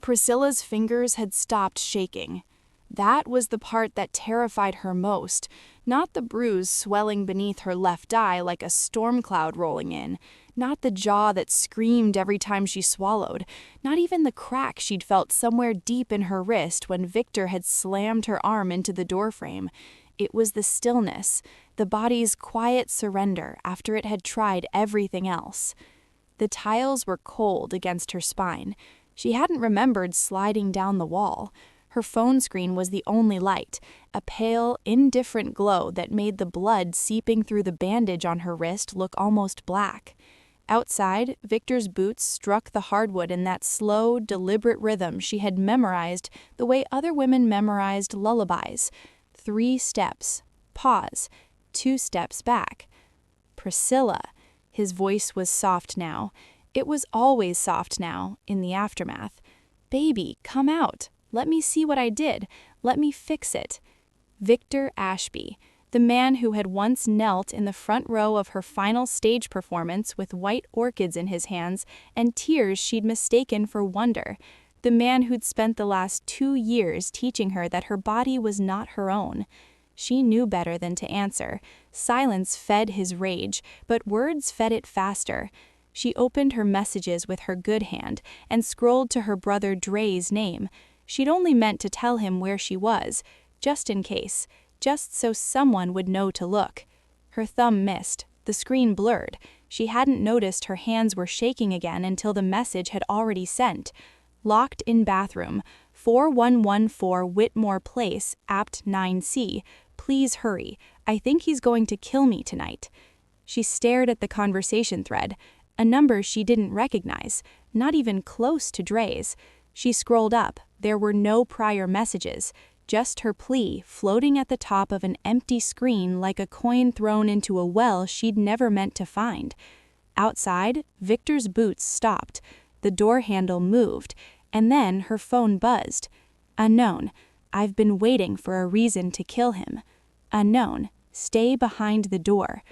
Priscilla's fingers had stopped shaking. That was the part that terrified her most, not the bruise swelling beneath her left eye like a storm cloud rolling in, not the jaw that screamed every time she swallowed, not even the crack she'd felt somewhere deep in her wrist when Victor had slammed her arm into the doorframe. It was the stillness, the body's quiet surrender after it had tried everything else. The tiles were cold against her spine. She hadn't remembered sliding down the wall. Her phone screen was the only light, a pale, indifferent glow that made the blood seeping through the bandage on her wrist look almost black. Outside, Victor's boots struck the hardwood in that slow, deliberate rhythm she had memorized the way other women memorized lullabies. 3 steps, pause, 2 steps back. Priscilla. His voice was soft now. It was always soft now, in the aftermath. Baby, come out. Let me see what I did. Let me fix it. Victor Ashby, the man who had once knelt in the front row of her final stage performance with white orchids in his hands and tears she'd mistaken for wonder. The man who'd spent the last 2 years teaching her that her body was not her own. She knew better than to answer. Silence fed his rage, but words fed it faster. She opened her messages with her good hand and scrolled to her brother Dre's name. She'd only meant to tell him where she was, just in case, just so someone would know to look. Her thumb missed, the screen blurred. She hadn't noticed her hands were shaking again until the message had already sent. Locked in bathroom, 4114 Whitmore Place, Apt 9C. Please hurry. I think he's going to kill me tonight. She stared at the conversation thread, a number she didn't recognize, not even close to Dre's. She scrolled up. There were no prior messages, just her plea floating at the top of an empty screen like a coin thrown into a well she'd never meant to find. Outside, Victor's boots stopped. The door handle moved, and then her phone buzzed. Unknown. I've been waiting for a reason to kill him. Unknown. Stay behind the door.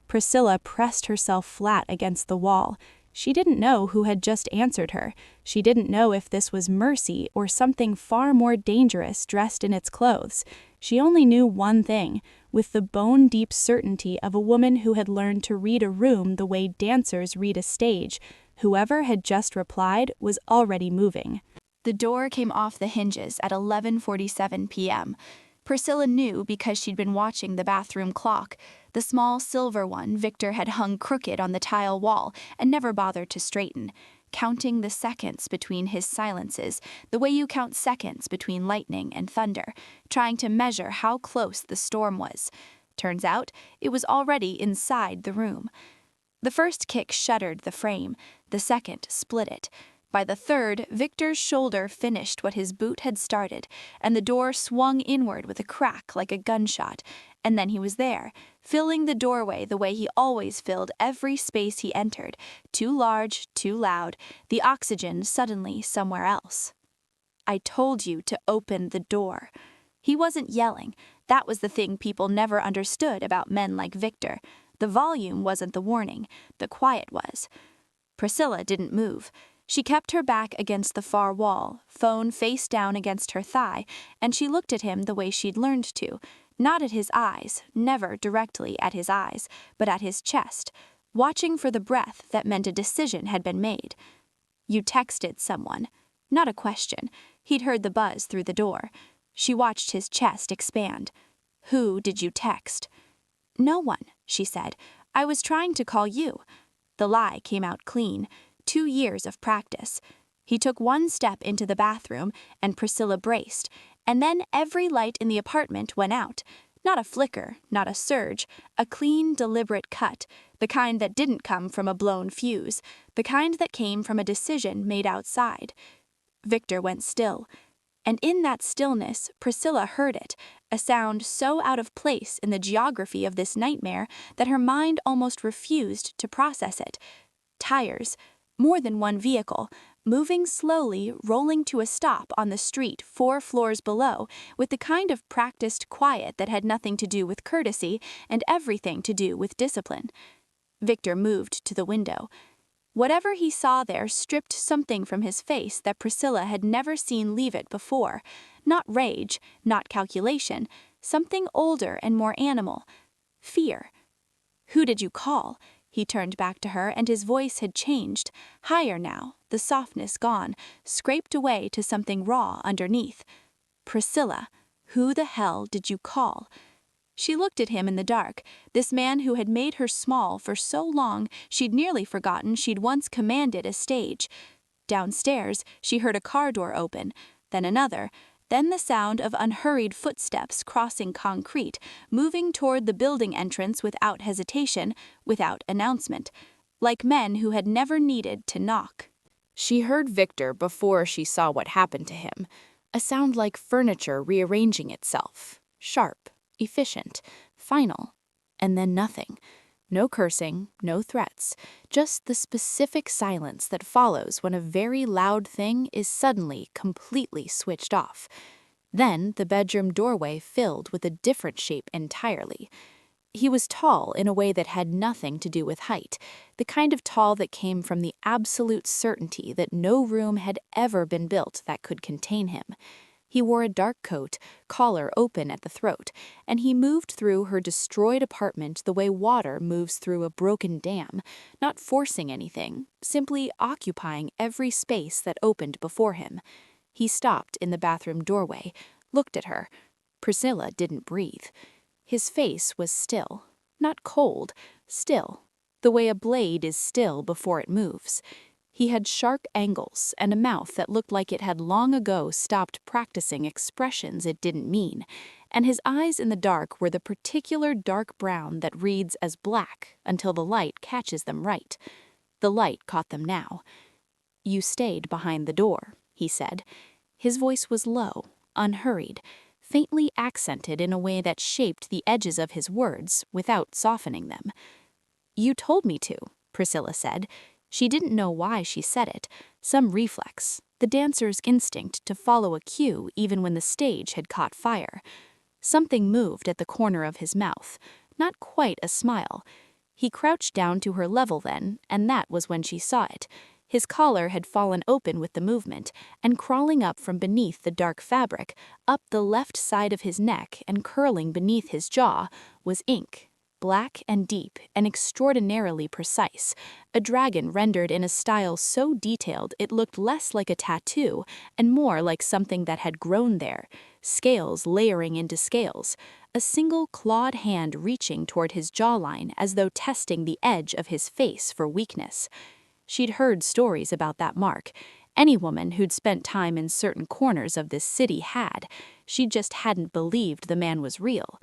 Priscilla pressed herself flat against the wall. She didn't know who had just answered her. She didn't know if this was Mercy or something far more dangerous dressed in its clothes. She only knew one thing, with the bone-deep certainty of a woman who had learned to read a room the way dancers read a stage. Whoever had just replied was already moving. The door came off the hinges at 11:47 p.m. Priscilla knew because she'd been watching the bathroom clock, the small silver one Victor had hung crooked on the tile wall and never bothered to straighten, counting the seconds between his silences, the way you count seconds between lightning and thunder, trying to measure how close the storm was. Turns out, it was already inside the room. The first kick shuttered the frame, the second split it. By the third, Victor's shoulder finished what his boot had started, and the door swung inward with a crack like a gunshot, and then he was there, filling the doorway the way he always filled every space he entered, too large, too loud, the oxygen suddenly somewhere else. I told you to open the door. He wasn't yelling. That was the thing people never understood about men like Victor. The volume wasn't the warning, the quiet was. Priscilla didn't move. She kept her back against the far wall, phone face down against her thigh, and she looked at him the way she'd learned to, not at his eyes, never directly at his eyes, but at his chest, watching for the breath that meant a decision had been made. You texted someone. Not a question. He'd heard the buzz through the door. She watched his chest expand. Who did you text? No one, she said. I was trying to call you. The lie came out clean. 2 years of practice. He took one step into the bathroom, and Priscilla braced, and then every light in the apartment went out. Not a flicker, not a surge, a clean, deliberate cut, the kind that didn't come from a blown fuse, the kind that came from a decision made outside. Victor went still, and in that stillness, Priscilla heard it, a sound so out of place in the geography of this nightmare that her mind almost refused to process it. Tires. More than one vehicle, moving slowly, rolling to a stop on the street 4 floors below, with the kind of practiced quiet that had nothing to do with courtesy and everything to do with discipline. Victor moved to the window. Whatever he saw there stripped something from his face that Priscilla had never seen leave it before. Not rage, not calculation, something older and more animal. Fear. "Who did you call?" He turned back to her, and his voice had changed, higher now, the softness gone, scraped away to something raw underneath. "Priscilla, who the hell did you call?" She looked at him in the dark, this man who had made her small for so long she'd nearly forgotten she'd once commanded a stage. Downstairs, she heard a car door open, then another, then the sound of unhurried footsteps crossing concrete, moving toward the building entrance without hesitation, without announcement, like men who had never needed to knock. She heard Victor before she saw what happened to him, a sound like furniture rearranging itself, sharp, efficient, final, and then nothing. No cursing, no threats, just the specific silence that follows when a very loud thing is suddenly completely switched off. Then the bedroom doorway filled with a different shape entirely. He was tall in a way that had nothing to do with height, the kind of tall that came from the absolute certainty that no room had ever been built that could contain him. He wore a dark coat, collar open at the throat, and he moved through her destroyed apartment the way water moves through a broken dam, not forcing anything, simply occupying every space that opened before him. He stopped in the bathroom doorway, looked at her. Priscilla didn't breathe. His face was still, not cold, still, the way a blade is still before it moves. He had sharp angles and a mouth that looked like it had long ago stopped practicing expressions it didn't mean, and his eyes in the dark were the particular dark brown that reads as black until the light catches them right. The light caught them now. "You stayed behind the door," he said. His voice was low, unhurried, faintly accented in a way that shaped the edges of his words without softening them. "You told me to," Priscilla said. She didn't know why she said it, some reflex, the dancer's instinct to follow a cue even when the stage had caught fire. Something moved at the corner of his mouth, not quite a smile. He crouched down to her level then, and that was when she saw it. His collar had fallen open with the movement, and crawling up from beneath the dark fabric, up the left side of his neck and curling beneath his jaw, was ink. Black and deep and extraordinarily precise, a dragon rendered in a style so detailed it looked less like a tattoo and more like something that had grown there, scales layering into scales, a single clawed hand reaching toward his jawline as though testing the edge of his face for weakness. She'd heard stories about that mark. Any woman who'd spent time in certain corners of this city had. She just hadn't believed the man was real.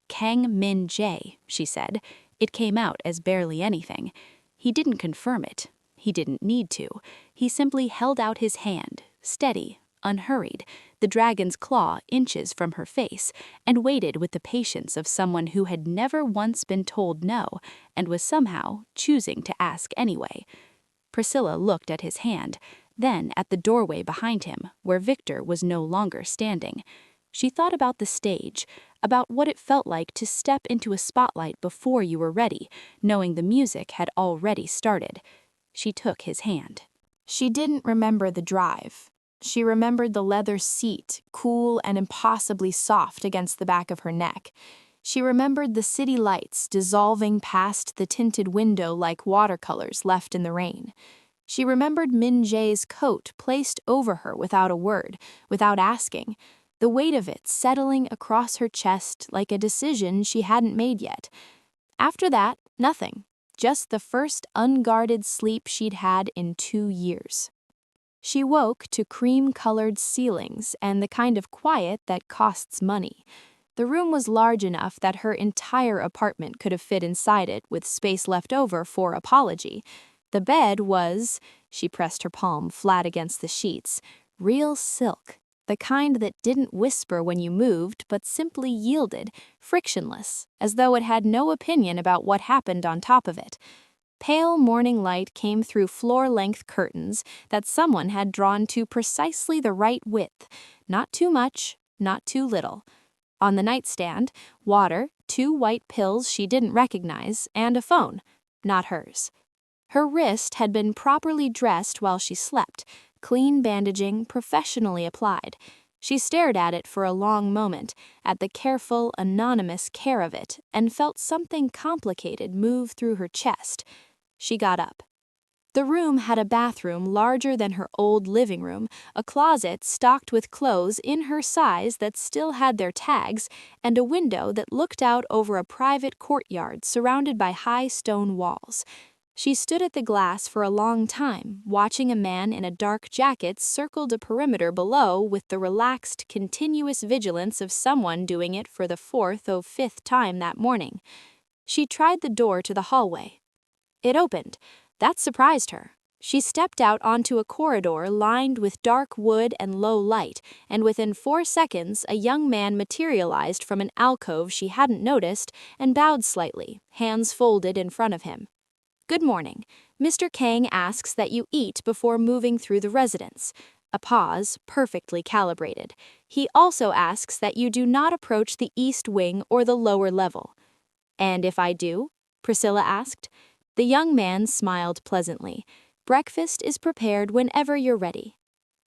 "Kang Min Jae," she said. It came out as barely anything. He didn't confirm it. He didn't need to. He simply held out his hand, steady, unhurried, the dragon's claw inches from her face, and waited with the patience of someone who had never once been told no and was somehow choosing to ask anyway. Priscilla looked at his hand, then at the doorway behind him, where Victor was no longer standing. She thought about the stage, about what it felt like to step into a spotlight before you were ready, knowing the music had already started. She took his hand. She didn't remember the drive. She remembered the leather seat, cool and impossibly soft against the back of her neck. She remembered the city lights dissolving past the tinted window like watercolors left in the rain. She remembered Min Jae's coat placed over her without a word, without asking, the weight of it settling across her chest like a decision she hadn't made yet. After that, nothing, just the first unguarded sleep she'd had in 2 years. She woke to cream-colored ceilings and the kind of quiet that costs money. The room was large enough that her entire apartment could have fit inside it with space left over for apology. The bed was, she pressed her palm flat against the sheets, real silk. The kind that didn't whisper when you moved but simply yielded, frictionless, as though it had no opinion about what happened on top of it. Pale morning light came through floor-length curtains that someone had drawn to precisely the right width, not too much, not too little. On the nightstand, water, 2 white pills she didn't recognize, and a phone, not hers. Her wrist had been properly dressed while she slept, clean bandaging professionally applied. She stared at it for a long moment, at the careful, anonymous care of it, and felt something complicated move through her chest. She got up. The room had a bathroom larger than her old living room, a closet stocked with clothes in her size that still had their tags, and a window that looked out over a private courtyard surrounded by high stone walls. She stood at the glass for a long time, watching a man in a dark jacket circle the perimeter below with the relaxed, continuous vigilance of someone doing it for the fourth or fifth time that morning. She tried the door to the hallway. It opened. That surprised her. She stepped out onto a corridor lined with dark wood and low light, and within 4 seconds a young man materialized from an alcove she hadn't noticed and bowed slightly, hands folded in front of him. "Good morning. Mr. Kang asks that you eat before moving through the residence." A pause, perfectly calibrated. "He also asks that you do not approach the east wing or the lower level." "And if I do?" Priscilla asked. The young man smiled pleasantly. "Breakfast is prepared whenever you're ready."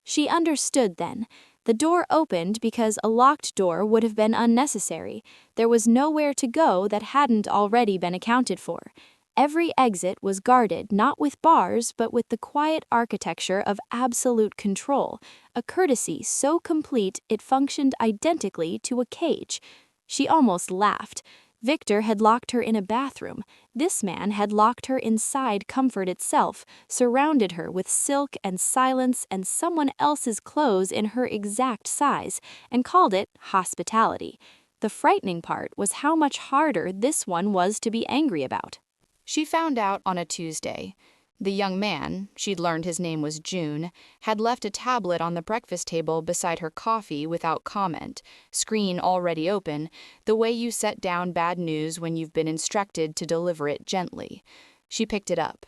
She understood then. The door opened because a locked door would have been unnecessary. There was nowhere to go that hadn't already been accounted for. Every exit was guarded not with bars but with the quiet architecture of absolute control, a courtesy so complete it functioned identically to a cage. She almost laughed. Victor had locked her in a bathroom. This man had locked her inside comfort itself, surrounded her with silk and silence and someone else's clothes in her exact size, and called it hospitality. The frightening part was how much harder this one was to be angry about. She found out on a Tuesday. The young man, she'd learned his name was June, had left a tablet on the breakfast table beside her coffee without comment, screen already open, the way you set down bad news when you've been instructed to deliver it gently. She picked it up.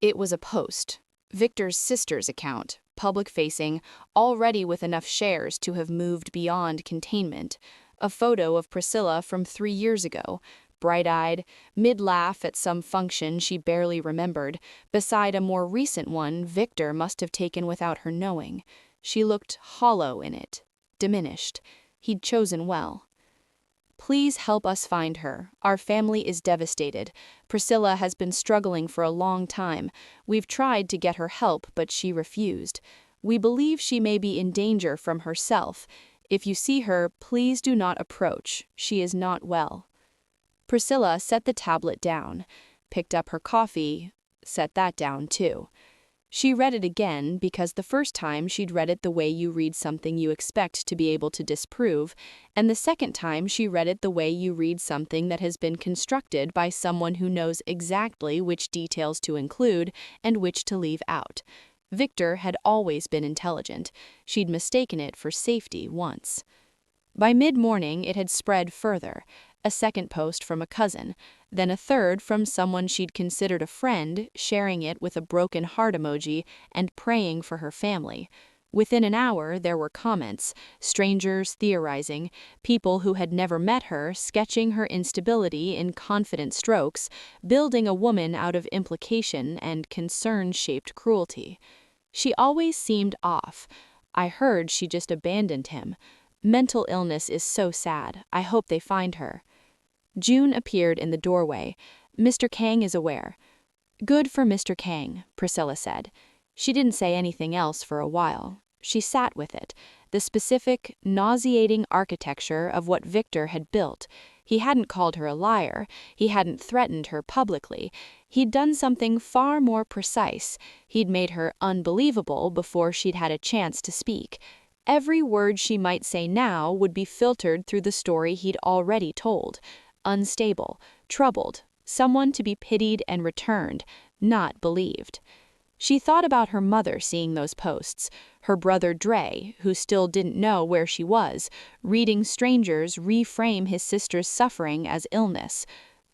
It was a post. Victor's sister's account, public-facing, already with enough shares to have moved beyond containment. A photo of Priscilla from 3 years ago, bright-eyed, mid-laugh at some function she barely remembered, beside a more recent one Victor must have taken without her knowing. She looked hollow in it, diminished. He'd chosen well. "Please help us find her. Our family is devastated. Priscilla has been struggling for a long time. We've tried to get her help, but she refused. We believe she may be in danger from herself. If you see her, please do not approach. She is not well." Priscilla set the tablet down, picked up her coffee, set that down too. She read it again because the first time she'd read it the way you read something you expect to be able to disprove, and the second time she read it the way you read something that has been constructed by someone who knows exactly which details to include and which to leave out. Victor had always been intelligent. She'd mistaken it for safety once. By mid-morning it had spread further. A second post from a cousin, then a third from someone she'd considered a friend, sharing it with a broken heart emoji and praying for her family. Within an hour there were comments, strangers theorizing, people who had never met her sketching her instability in confident strokes, building a woman out of implication and concern-shaped cruelty. She always seemed off. "I heard she just abandoned him. Mental illness is so sad. I hope they find her." June appeared in the doorway. "Mr. Kang is aware." "Good for Mr. Kang," Priscilla said. She didn't say anything else for a while. She sat with it, the specific, nauseating architecture of what Victor had built. He hadn't called her a liar. He hadn't threatened her publicly. He'd done something far more precise. He'd made her unbelievable before she'd had a chance to speak. Every word she might say now would be filtered through the story he'd already told. Unstable, troubled, someone to be pitied and returned, not believed. She thought about her mother seeing those posts, her brother Dre, who still didn't know where she was, reading strangers reframe his sister's suffering as illness.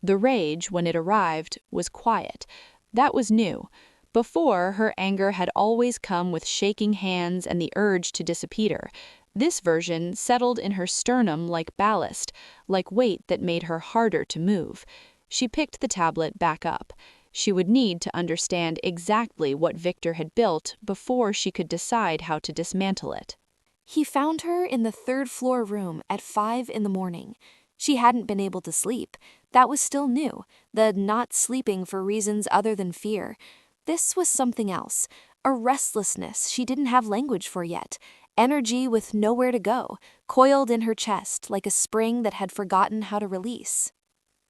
The rage, when it arrived, was quiet. That was new. Before, her anger had always come with shaking hands and the urge to disappear. This version settled in her sternum like ballast, like weight that made her harder to move. She picked the tablet back up. She would need to understand exactly what Victor had built before she could decide how to dismantle it. He found her in the third-floor room at 5 in the morning. She hadn't been able to sleep. That was still new, the not sleeping for reasons other than fear. This was something else, a restlessness she didn't have language for yet, energy with nowhere to go, coiled in her chest like a spring that had forgotten how to release.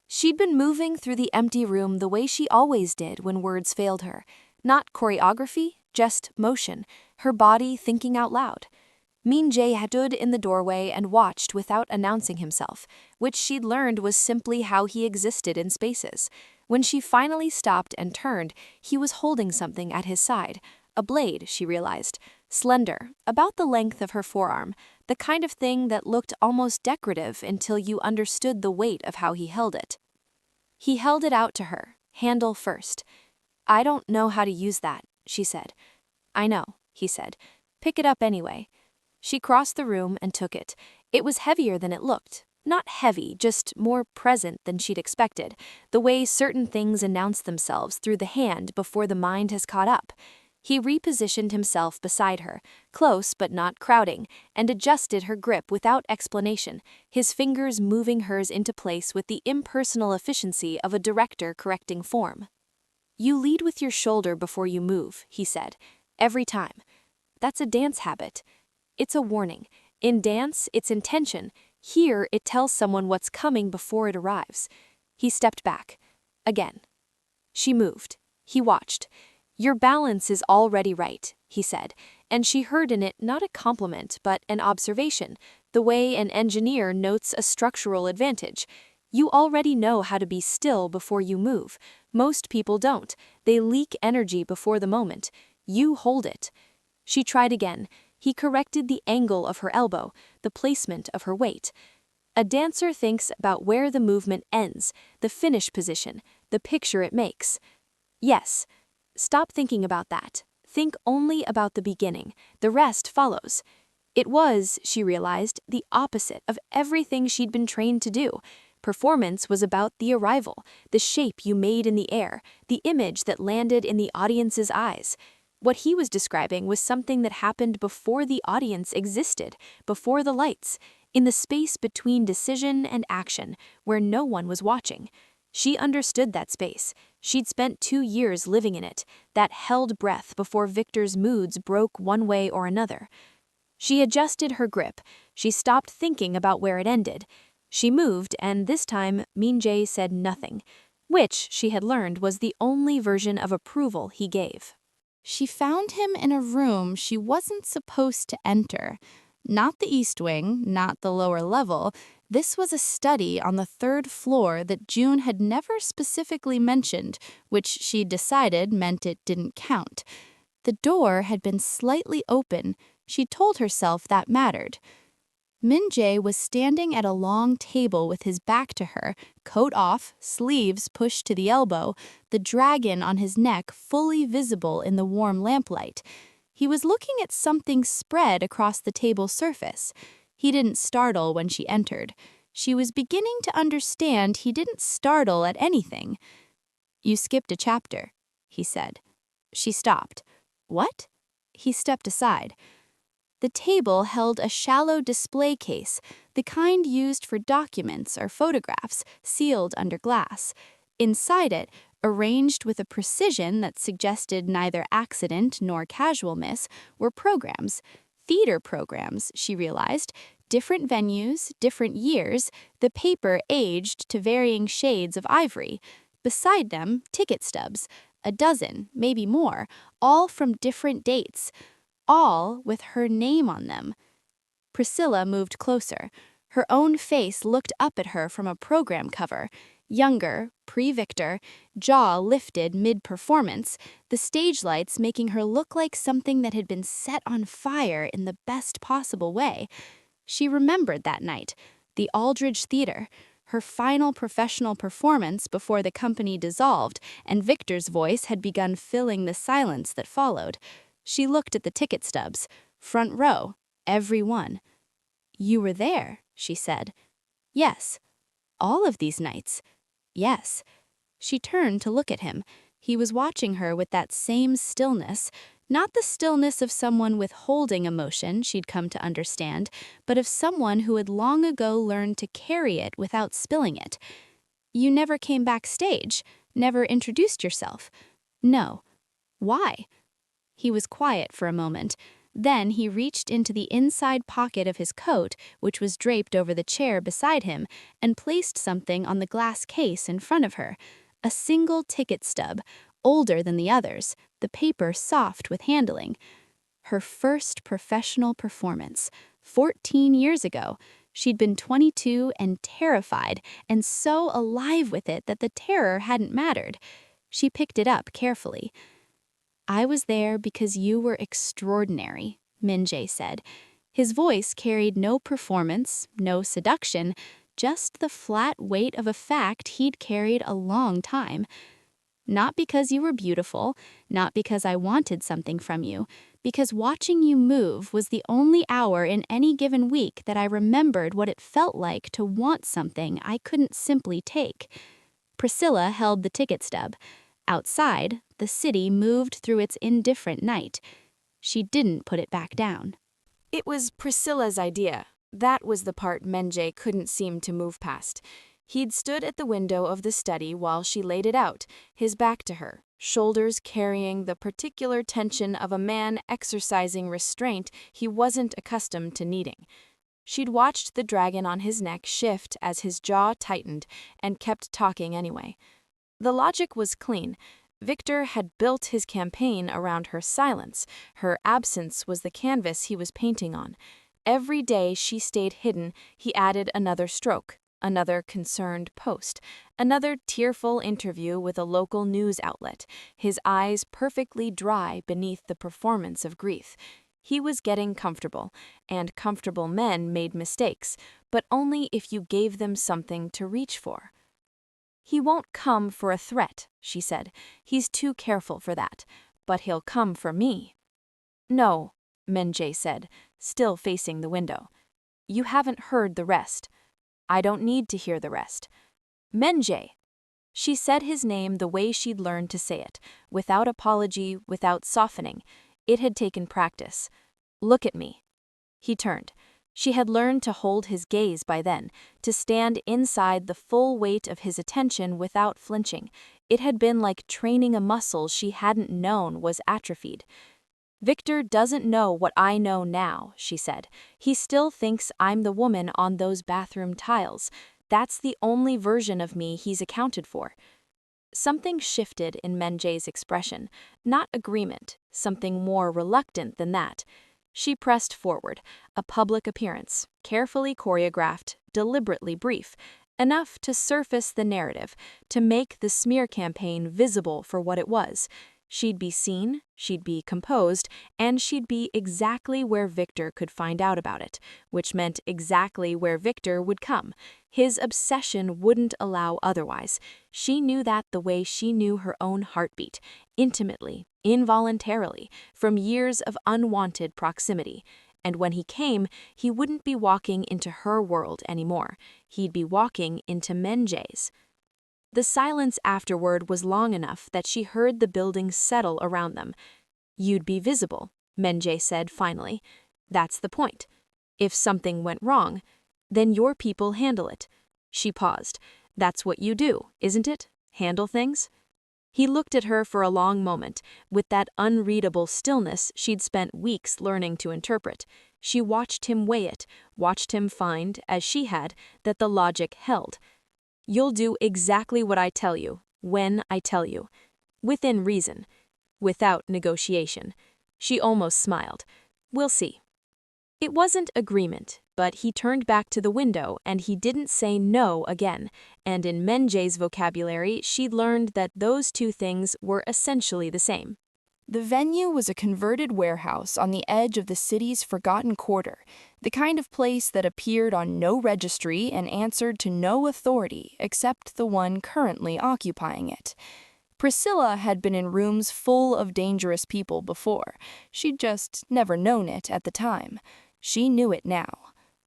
She'd been moving through the empty room the way she always did when words failed her. Not choreography, just motion, her body thinking out loud. Min Jae had stood in the doorway and watched without announcing himself, which she'd learned was simply how he existed in spaces. When she finally stopped and turned, he was holding something at his side. A blade, she realized. Slender, about the length of her forearm, the kind of thing that looked almost decorative until you understood the weight of how he held it. He held it out to her, handle first. "I don't know how to use that," she said. "I know," he said. "Pick it up anyway." She crossed the room and took it. It was heavier than it looked. Not heavy, just more present than she'd expected, the way certain things announce themselves through the hand before the mind has caught up. He repositioned himself beside her, close but not crowding, and adjusted her grip without explanation, his fingers moving hers into place with the impersonal efficiency of a director correcting form. "You lead with your shoulder before you move," he said. "Every time. That's a dance habit. It's a warning. In dance, it's intention. Here, it tells someone what's coming before it arrives." He stepped back. Again. She moved. He watched. "Your balance is already right," he said, and she heard in it not a compliment but an observation, the way an engineer notes a structural advantage. You already know how to be still before you move. Most people don't. They leak energy before the moment. You hold it. She tried again. He corrected the angle of her elbow, the placement of her weight. A dancer thinks about where the movement ends, the finish position, the picture it makes. Yes. Stop thinking about that. Think only about the beginning. The rest follows. It was, she realized, the opposite of everything she'd been trained to do. Performance was about the arrival, the shape you made in the air, the image that landed in the audience's eyes. What he was describing was something that happened before the audience existed, before the lights, in the space between decision and action, where no one was watching. She understood that space. She'd spent 2 years living in it, that held breath before Victor's moods broke one way or another. She adjusted her grip. She stopped thinking about where it ended. She moved, and this time Min Jae said nothing, which, she had learned, was the only version of approval he gave. She found him in a room she wasn't supposed to enter. Not the East Wing, not the lower level. This was a study on the 3rd floor that June had never specifically mentioned, which she decided meant it didn't count. The door had been slightly open. She told herself that mattered. Min Jae was standing at a long table with his back to her, coat off, sleeves pushed to the elbow, the dragon on his neck fully visible in the warm lamplight. He was looking at something spread across the table surface. He didn't startle when she entered. She was beginning to understand he didn't startle at anything. "You skipped a chapter," he said. She stopped. "What?" He stepped aside. The table held a shallow display case, the kind used for documents or photographs, sealed under glass. Inside it, arranged with a precision that suggested neither accident nor casual miss, were programs. Theater programs, she realized. Different venues, different years, the paper aged to varying shades of ivory. Beside them, ticket stubs, a dozen, maybe more, all from different dates. All with her name on them. Priscilla moved closer. Her own face looked up at her from a program cover. Younger, pre-Victor, jaw lifted mid-performance, the stage lights making her look like something that had been set on fire in the best possible way. She remembered that night, the Aldridge Theater, her final professional performance before the company dissolved and Victor's voice had begun filling the silence that followed. She looked at the ticket stubs, front row, every one. "You were there," she said. "Yes." "All of these nights?" "Yes." She turned to look at him. He was watching her with that same stillness, not the stillness of someone withholding emotion she'd come to understand, but of someone who had long ago learned to carry it without spilling it. You never came backstage, never introduced yourself. No. Why? He was quiet for a moment. Then he reached into the inside pocket of his coat, which was draped over the chair beside him, and placed something on the glass case in front of her. A single ticket stub, older than the others, the paper soft with handling. Her first professional performance, 14 years ago. She'd been 22 and terrified, and so alive with it that the terror hadn't mattered. She picked it up carefully. I was there because you were extraordinary, Min-jae said. His voice carried no performance, no seduction, just the flat weight of a fact he'd carried a long time. Not because you were beautiful, not because I wanted something from you, because watching you move was the only hour in any given week that I remembered what it felt like to want something I couldn't simply take. Priscilla held the ticket stub. Outside, the city moved through its indifferent night. She didn't put it back down. It was Priscilla's idea. That was the part Min-jae couldn't seem to move past. He'd stood at the window of the study while she laid it out, his back to her, shoulders carrying the particular tension of a man exercising restraint he wasn't accustomed to needing. She'd watched the dragon on his neck shift as his jaw tightened and kept talking anyway. The logic was clean. Victor had built his campaign around her silence. Her absence was the canvas he was painting on. Every day she stayed hidden, he added another stroke, another concerned post, another tearful interview with a local news outlet, his eyes perfectly dry beneath the performance of grief. He was getting comfortable, and comfortable men made mistakes, but only if you gave them something to reach for. He won't come for a threat, she said. He's too careful for that. But he'll come for me. No, Min-jae said, still facing the window. You haven't heard the rest. I don't need to hear the rest. Min-jae. She said his name the way she'd learned to say it, without apology, without softening. It had taken practice. Look at me. He turned. She had learned to hold his gaze by then, to stand inside the full weight of his attention without flinching. It had been like training a muscle she hadn't known was atrophied. Victor doesn't know what I know now, she said. He still thinks I'm the woman on those bathroom tiles. That's the only version of me he's accounted for. Something shifted in Min-jae's expression, not agreement, something more reluctant than that. She pressed forward, a public appearance, carefully choreographed, deliberately brief, enough to surface the narrative, to make the smear campaign visible for what it was. She'd be seen, she'd be composed, and she'd be exactly where Victor could find out about it, which meant exactly where Victor would come. His obsession wouldn't allow otherwise. She knew that the way she knew her own heartbeat, intimately, involuntarily, from years of unwanted proximity. And when he came, he wouldn't be walking into her world anymore. He'd be walking into Min-jae's. The silence afterward was long enough that she heard the building settle around them. You'd be visible, Min-jae said finally. That's the point. If something went wrong, then your people handle it. She paused. That's what you do, isn't it? Handle things? He looked at her for a long moment, with that unreadable stillness she'd spent weeks learning to interpret. She watched him weigh it, watched him find, as she had, that the logic held. You'll do exactly what I tell you, when I tell you. Within reason. Without negotiation. She almost smiled. We'll see. It wasn't agreement, but he turned back to the window and he didn't say no again, and in Min-jae's vocabulary she'd learned that those two things were essentially the same. The venue was a converted warehouse on the edge of the city's forgotten quarter, the kind of place that appeared on no registry and answered to no authority except the one currently occupying it. Priscilla had been in rooms full of dangerous people before. She'd just never known it at the time. She knew it now.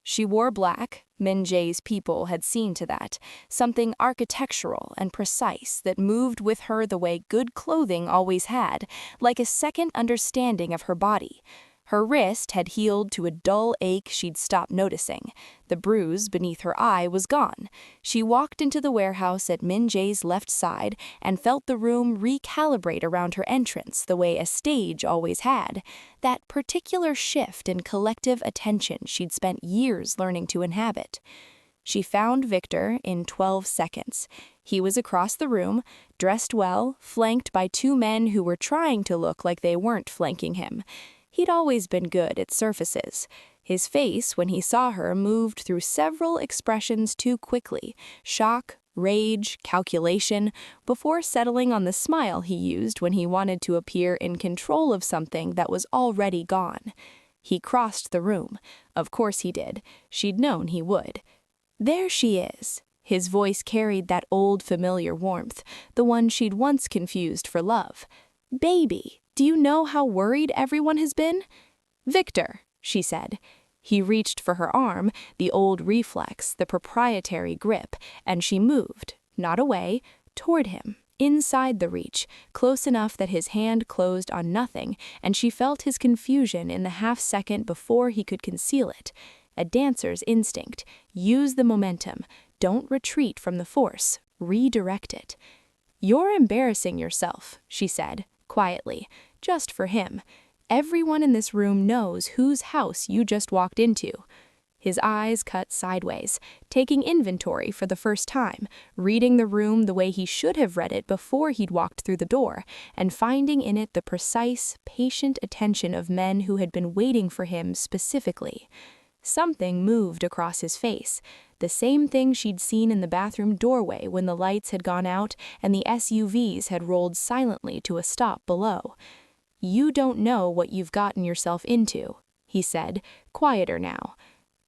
She wore black. Min Jae's people had seen to that, something architectural and precise that moved with her the way good clothing always had, like a second understanding of her body. Her wrist had healed to a dull ache she'd stopped noticing. The bruise beneath her eye was gone. She walked into the warehouse at Min Jae's left side and felt the room recalibrate around her entrance the way a stage always had. That particular shift in collective attention she'd spent years learning to inhabit. She found Victor in 12 seconds. He was across the room, dressed well, flanked by two men who were trying to look like they weren't flanking him. He'd always been good at surfaces. His face, when he saw her, moved through several expressions too quickly: shock, rage, calculation, before settling on the smile he used when he wanted to appear in control of something that was already gone. He crossed the room. Of course he did. She'd known he would. "There she is." His voice carried that old familiar warmth, the one she'd once confused for love. "Baby, do you know how worried everyone has been?" "Victor," she said. He reached for her arm, the old reflex, the proprietary grip, and she moved, not away, toward him, inside the reach, close enough that his hand closed on nothing, and she felt his confusion in the half-second before he could conceal it. A dancer's instinct: use the momentum, don't retreat from the force, redirect it. "You're embarrassing yourself," she said, quietly, just for him. "Everyone in this room knows whose house you just walked into." His eyes cut sideways, taking inventory for the first time, reading the room the way he should have read it before he'd walked through the door, and finding in it the precise, patient attention of men who had been waiting for him specifically. Something moved across his face, the same thing she'd seen in the bathroom doorway when the lights had gone out and the SUVs had rolled silently to a stop below. "You don't know what you've gotten yourself into," he said, quieter now.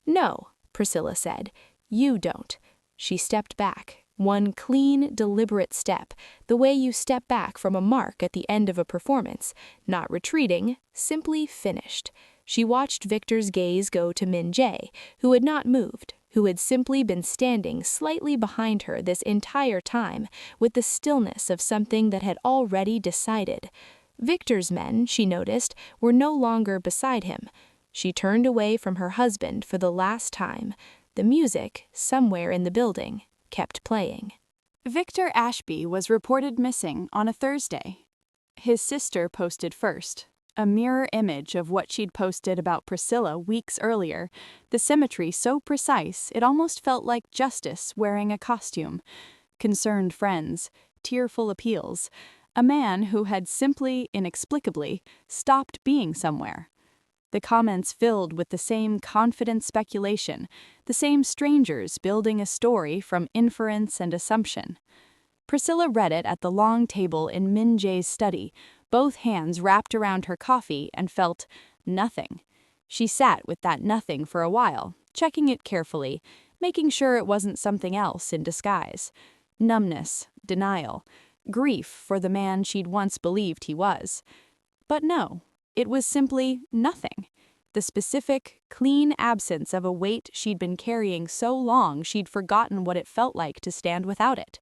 "No," Priscilla said, "you don't." She stepped back, one clean, deliberate step, the way you step back from a mark at the end of a performance, not retreating, simply finished. She watched Victor's gaze go to Min Jae, who had not moved, who had simply been standing slightly behind her this entire time, with the stillness of something that had already decided. Victor's men, she noticed, were no longer beside him. She turned away from her husband for the last time. The music, somewhere in the building, kept playing. Victor Ashby was reported missing on a Thursday. His sister posted first, a mirror image of what she'd posted about Priscilla weeks earlier, the symmetry so precise it almost felt like justice wearing a costume. Concerned friends, tearful appeals, a man who had simply, inexplicably, stopped being somewhere. The comments filled with the same confident speculation, the same strangers building a story from inference and assumption. Priscilla read it at the long table in Min Jae's study, both hands wrapped around her coffee, and felt nothing. She sat with that nothing for a while, checking it carefully, making sure it wasn't something else in disguise. Numbness, denial, grief for the man she'd once believed he was. But no, it was simply nothing. The specific, clean absence of a weight she'd been carrying so long she'd forgotten what it felt like to stand without it.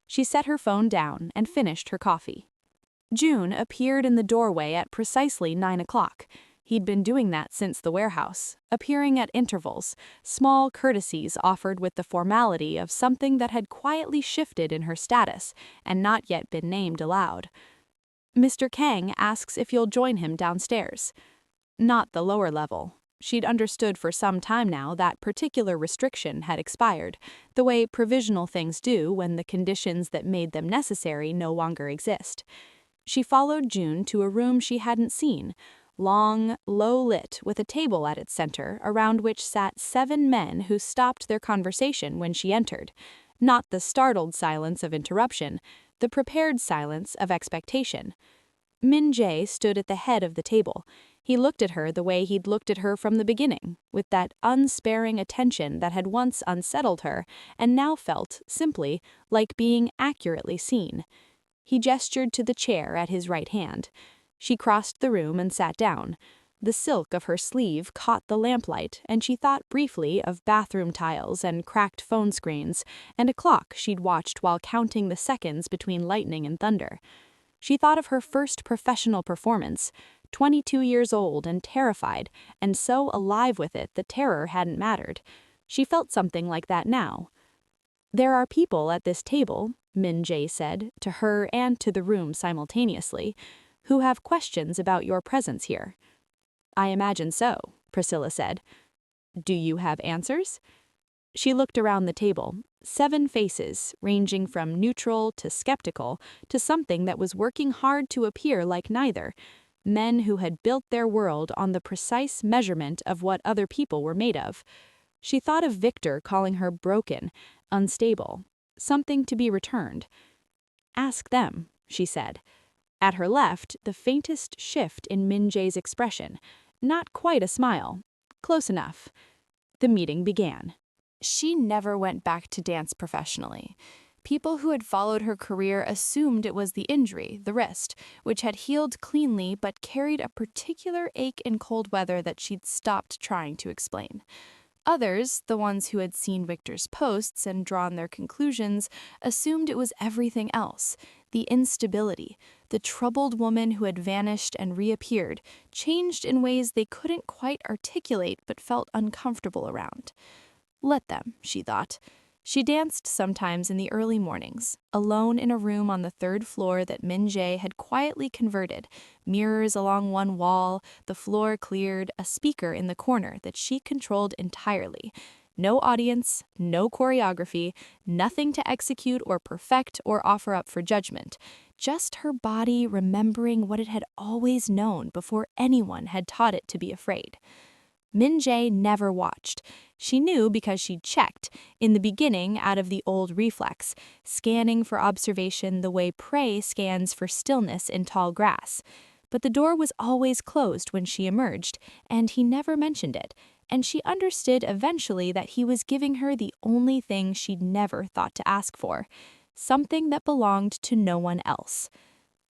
She set her phone down and finished her coffee. June appeared in the doorway at precisely 9 o'clock. He'd been doing that since the warehouse, appearing at intervals, small courtesies offered with the formality of something that had quietly shifted in her status and not yet been named aloud. "Mr. Kang asks if you'll join him downstairs." Not the lower level. She'd understood for some time now that particular restriction had expired, the way provisional things do when the conditions that made them necessary no longer exist. She followed June to a room she hadn't seen, long, low-lit, with a table at its center around which sat 7 men who stopped their conversation when she entered. Not the startled silence of interruption, the prepared silence of expectation. Min Jae stood at the head of the table. He looked at her the way he'd looked at her from the beginning, with that unsparing attention that had once unsettled her and now felt, simply, like being accurately seen. He gestured to the chair at his right hand. She crossed the room and sat down. The silk of her sleeve caught the lamplight, and she thought briefly of bathroom tiles and cracked phone screens, and a clock she'd watched while counting the seconds between lightning and thunder. She thought of her first professional performance, 22 years old and terrified, and so alive with it the terror hadn't mattered. She felt something like that now. "There are people at this table," Min Jae said, to her and to the room simultaneously, "who have questions about your presence here." "I imagine so," Priscilla said. "Do you have answers?" She looked around the table. 7 faces, ranging from neutral to skeptical to something that was working hard to appear like neither. Men who had built their world on the precise measurement of what other people were made of. She thought of Victor calling her broken, unstable, something to be returned. "Ask them," she said. At her left, the faintest shift in Min Jae's expression. Not quite a smile. Close enough. The meeting began. She never went back to dance professionally. People who had followed her career assumed it was the injury, the wrist, which had healed cleanly but carried a particular ache in cold weather that she'd stopped trying to explain. Others, the ones who had seen Victor's posts and drawn their conclusions, assumed it was everything else, the instability, the troubled woman who had vanished and reappeared, changed in ways they couldn't quite articulate but felt uncomfortable around. Let them, she thought. She danced sometimes in the early mornings, alone in a room on the 3rd floor that Min Jae had quietly converted, mirrors along one wall, the floor cleared, a speaker in the corner that she controlled entirely. No audience, no choreography, nothing to execute or perfect or offer up for judgment. Just her body remembering what it had always known before anyone had taught it to be afraid. Min Jae never watched. She knew because she'd checked, in the beginning out of the old reflex, scanning for observation the way prey scans for stillness in tall grass. But the door was always closed when she emerged, and he never mentioned it, and she understood eventually that he was giving her the only thing she'd never thought to ask for, something that belonged to no one else.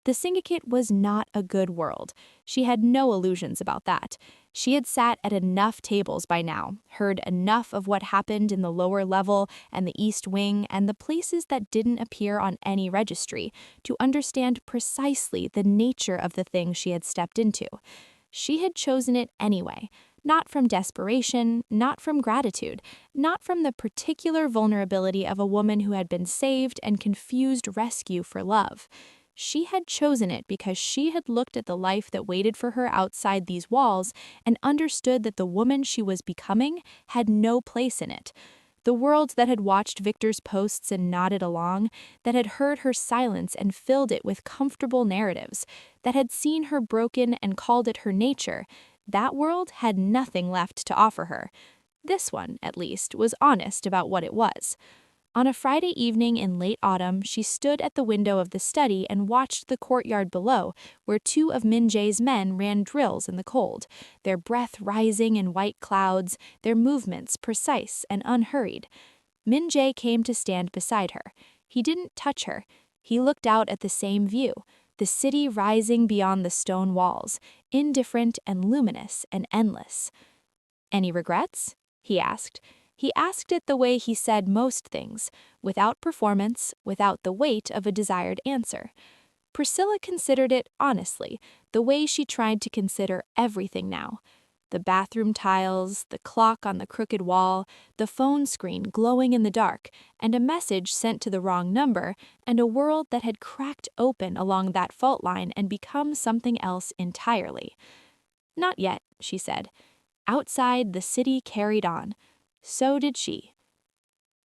The syndicate was not a good world. She had no illusions about that. She had sat at enough tables by now, heard enough of what happened in the lower level and the East Wing and the places that didn't appear on any registry, to understand precisely the nature of the thing she had stepped into. She had chosen it anyway, not from desperation, not from gratitude, not from the particular vulnerability of a woman who had been saved and confused rescue for love. She had chosen it because she had looked at the life that waited for her outside these walls and understood that the woman she was becoming had no place in it. The world that had watched Victor's posts and nodded along, that had heard her silence and filled it with comfortable narratives, that had seen her broken and called it her nature, that world had nothing left to offer her. This one, at least, was honest about what it was. On a Friday evening in late autumn, she stood at the window of the study and watched the courtyard below, where 2 of Min Jae's men ran drills in the cold, their breath rising in white clouds, their movements precise and unhurried. Min Jae came to stand beside her. He didn't touch her. He looked out at the same view, the city rising beyond the stone walls, indifferent and luminous and endless. "Any regrets?" he asked. He asked it the way he said most things, without performance, without the weight of a desired answer. Priscilla considered it honestly, the way she tried to consider everything now. The bathroom tiles, the clock on the crooked wall, the phone screen glowing in the dark, and a message sent to the wrong number, and a world that had cracked open along that fault line and become something else entirely. "Not yet," she said. Outside, the city carried on. So did she.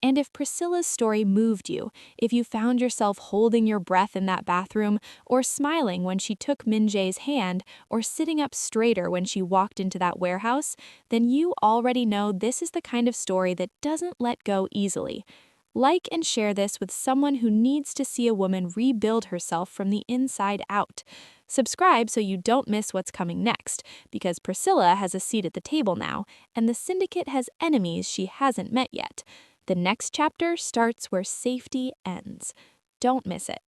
And if Priscilla's story moved you, if you found yourself holding your breath in that bathroom, or smiling when she took Min Jae's hand, or sitting up straighter when she walked into that warehouse, then you already know this is the kind of story that doesn't let go easily. Like and share this with someone who needs to see a woman rebuild herself from the inside out. Subscribe so you don't miss what's coming next, because Priscilla has a seat at the table now, and the syndicate has enemies she hasn't met yet. The next chapter starts where safety ends. Don't miss it.